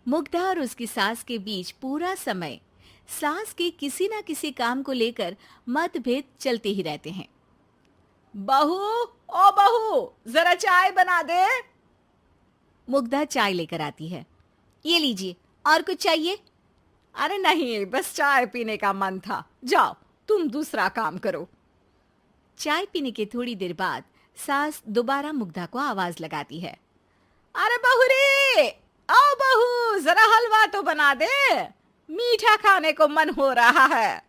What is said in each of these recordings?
मुग्धा और उसकी सास के बीच पूरा समय सास के किसी ना किसी काम को लेकर मतभेद चलते ही रहते हैं। बहू, ओ बहू, जरा चाय बना दे। मुग्धा चाय लेकर आती है। ये लीजिए, और कुछ चाहिए? अरे नहीं, बस चाय पीने का मन था। जाओ, तुम दूसरा काम करो। चाय पीने के थोड़ी देर बाद सास दोबारा मुग्धा को आवाज लगाती है। अरे बहू रे, आओ बहू, जरा हलवा तो बना दे, मीठा खाने को मन हो रहा है।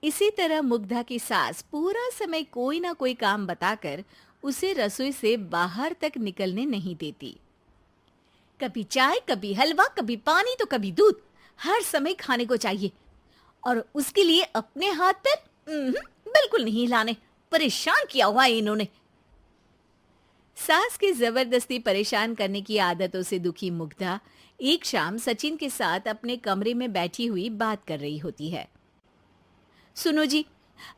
इसी तरह मुग्धा की सास पूरा समय कोई ना कोई काम बताकर उसे रसोई से बाहर तक निकलने नहीं देती। कभी चाय, कभी हलवा, कभी पानी तो कभी दूध, हर समय खाने को चाहिए। और उसके लिए अपने हाथ पैर बिल्कुल नहीं हिलाने। परेशान किया हुआ है इन्होंने। सास की जबरदस्ती परेशान करने की आदतों से दुखी मुग्धा एक शाम सचिन के साथ अपने कमरे में बैठी हुई बात कर रही होती है। सुनो जी,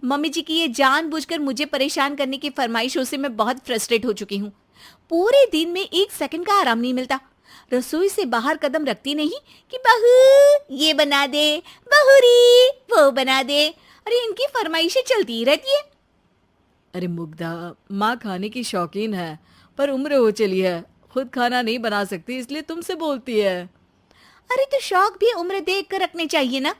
मम्मी जी की ये जानबूझकर मुझे परेशान करने की फरमाइशों से मैं बहुत फ्रस्ट्रेट हो चुकी हूँ। पूरे दिन में एक सेकंड का आराम नहीं मिलता। रसोई से बाहर कदम रखती नहीं कि बहू ये बना दे, बहुरी वो बना दे। अरे इनकी फरमाइशें चलती ही रहती है। अरे मुग्धा, माँ खाने की शौकीन है, पर उम्र हो चली है, खुद खाना नहीं बना सकती, इसलिए तुमसे बोलती है। अरे तो शौक भी उम्र देख कर रखने चाहिए ना।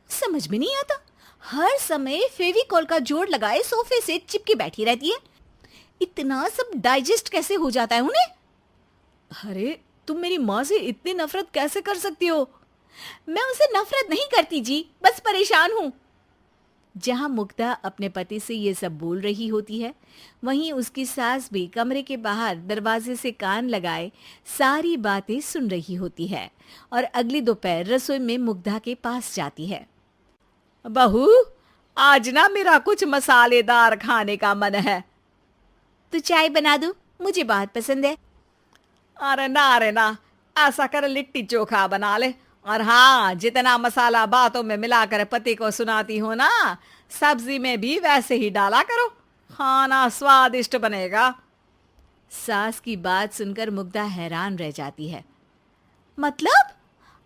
समझ में नहीं आता, हर समय फेविकॉल का जोड़ लगाए सोफे से चिपकी बैठी रहती है। इतना सब डाइजेस्ट कैसे हो जाता है उन्हें? अरे तुम मेरी माँ से इतनी नफरत कैसे कर सकती हो? मैं उनसे नफरत नहीं करती जी, बस परेशान हूँ। जहां मुग्धा अपने पति से ये सब बोल रही होती है, वहीं उसकी सास भी कमरे के बाहर दरवाजे से कान लगाए सारी बातें सुन रही होती है और अगली दोपहर रसोई में मुग्धा के पास जाती है। बहू, आज ना मेरा कुछ मसालेदार खाने का मन है। तो चाय बना दूं? मुझे बहुत पसंद है। अरे ना, ऐसा कर लिट्टी चोखा बना ले। और हाँ, जितना मसाला बातों में मिलाकर पति को सुनाती हो ना, सब्जी में भी वैसे ही डाला करो, खाना स्वादिष्ट बनेगा। सास की बात सुनकर मुग्धा हैरान रह जाती है। मतलब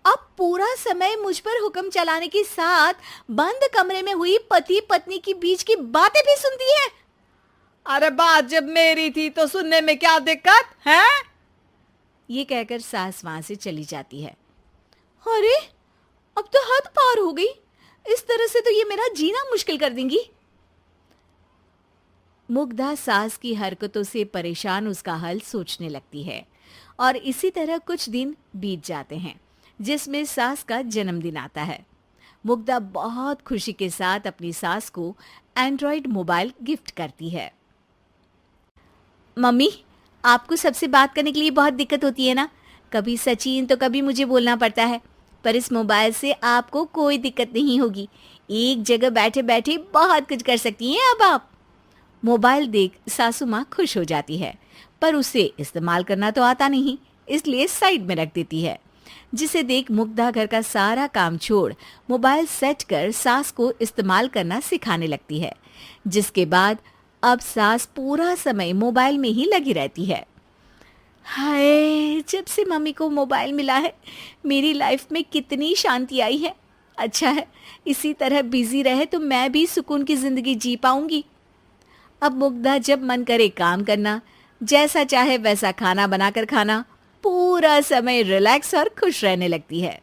अब पूरा समय मुझ पर हुक्म चलाने के साथ बंद कमरे में हुई पति पत्नी की बीच की बातें भी सुनती है? अरे बात जब मेरी थी तो सुनने में क्या दिक्कत है? ये कहकर सास वहां से चली जाती है। अरे अब तो हद पार हो गई। इस तरह से तो ये मेरा जीना मुश्किल कर देंगी। मुग्धा सास की हरकतों से परेशान उसका हल सोचने लगती है और इसी तरह कुछ दिन बीत जाते हैं, जिसमें सास का जन्मदिन आता है। मुग्धा बहुत खुशी के साथ अपनी सास को एंड्रॉयड मोबाइल गिफ्ट करती है। मम्मी, आपको सबसे बात करने के लिए बहुत दिक्कत होती है ना? कभी सचिन तो कभी मुझे बोलना पड़ता है, पर इस मोबाइल से आपको कोई दिक्कत नहीं होगी। एक जगह बैठे बैठे बहुत कुछ कर सकती हैं अब आप। मोबाइल देख सासू माँ खुश हो जाती है, पर उसे इस्तेमाल करना तो आता नहीं, इसलिए साइड में रख देती है। जिसे देख मुग्धा घर का सारा काम छोड़ मोबाइल सेट कर सास को इस्तेमाल करना सिखाने लगती है, जिसके बाद अब सास पूरा समय मोबाइल में ही लगी रहती है। हाय, जब से मम्मी को मोबाइल मिला है मेरी लाइफ में कितनी शांति आई है। अच्छा है, इसी तरह बिजी रहे तो मैं भी सुकून की जिंदगी जी पाऊंगी। अब मुग्धा जब मन करे काम करना, जैसा चाहे वैसा खाना बनाकर खाना, पूरा समय रिलैक्स और खुश रहने लगती है।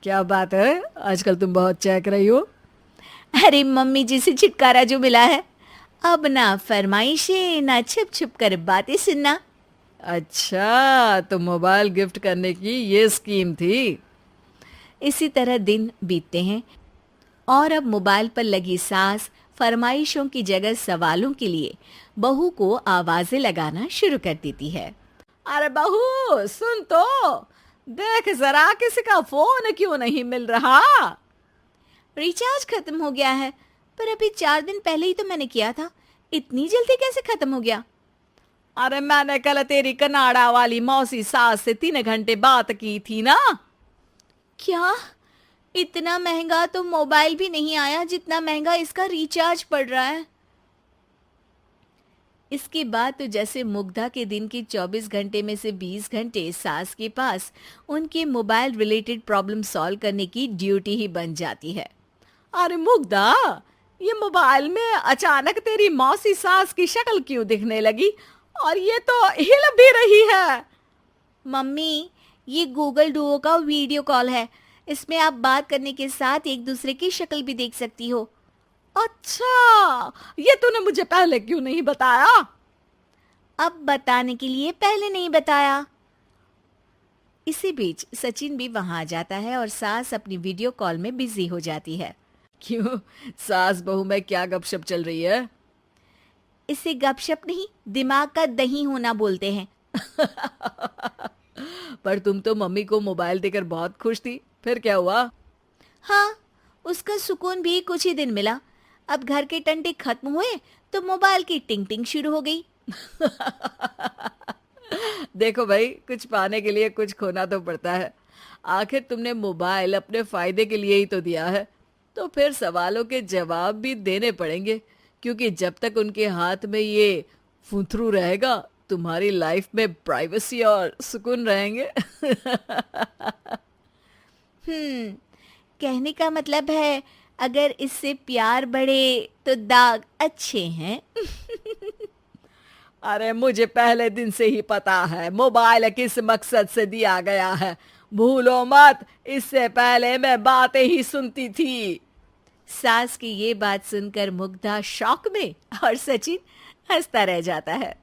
क्या बात है, आजकल तुम बहुत चहक रही हो। अरे मम्मी जी से छुटकारा जो मिला है, अब ना फरमाइशें ना छुप छुप कर बातें सुनना। अच्छा, तो मोबाइल गिफ्ट करने की ये स्कीम थी। इसी तरह दिन बीतते हैं और अब मोबाइल पर लगी सास फरमाइशों की जगह सवालों के लिए बहू को आवाजें लगाना शुरू कर देती है। अरे बहू, सुन तो, देख जरा किसी का फोन क्यों नहीं मिल रहा? रिचार्ज खत्म हो गया है, पर अभी 4 दिन पहले ही तो मैंने किया था। इतनी जल्दी कैसे खत्म हो गया? अरे मैंने कल तेरी कनाडा वाली मौसी सास से 3 घंटे बात की थी ना। क्या? इतना महंगा तो मोबाइल भी नहीं आया जितना महंगा इसका रिचार्ज पड़ रहा है। इसके बाद तो जैसे मुग्धा के दिन के 24 घंटे में से 20 घंटे सास के पास उनके मोबाइल रिलेटेड प्रॉब्लम सॉल्व करने की ड्यूटी ही बन जाती है। अरे मुग्धा, ये मोबाइल में अचानक तेरी मौसी सास की शक्ल क्यों दिखने लगी? और ये तो हिल भी रही है। मम्मी, ये गूगल डुओ का वीडियो कॉल है। इसमें आप बात करने के साथ एक दूसरे की शक्ल भी देख सकती हो। अच्छा, ये तूने मुझे पहले क्यों नहीं बताया? अब बताने के लिए पहले नहीं बताया। इसी बीच सचिन भी वहां आ जाता है और सास अपनी वीडियो कॉल में बिजी हो जाती है। क्यों, सास बहू में क्या गपशप चल रही है? इसे गपशप नहीं, दिमाग का दही होना बोलते हैं। पर तुम तो मम्मी को मोबाइल देकर बहुत खुश थी, फिर क्या हुआ? हाँ, उसका सुकून भी कुछ ही दिन मिला। अब घर के टंटे खत्म हुए तो मोबाइल की टिंग टिंग शुरू हो गई। देखो भाई, कुछ पाने के लिए कुछ खोना तो पड़ता है। आखिर तुमने मोबाइल अपने फायदे के लिए ही तो दिया है, तो फिर सवालों के जवाब भी देने पड़ेंगे, क्योंकि जब तक उनके हाथ में ये फुंथरू रहेगा, तुम्हारी लाइफ में प्राइवेसी और सुकून रहेंगे। कहने का मतलब है अगर इससे प्यार बढ़े तो दाग अच्छे हैं। अरे मुझे पहले दिन से ही पता है मोबाइल किस मकसद से दिया गया है। भूलो मत, इससे पहले मैं बातें ही सुनती थी। सास की ये बात सुनकर मुग्धा शॉक में और सचिन हंसता रह जाता है।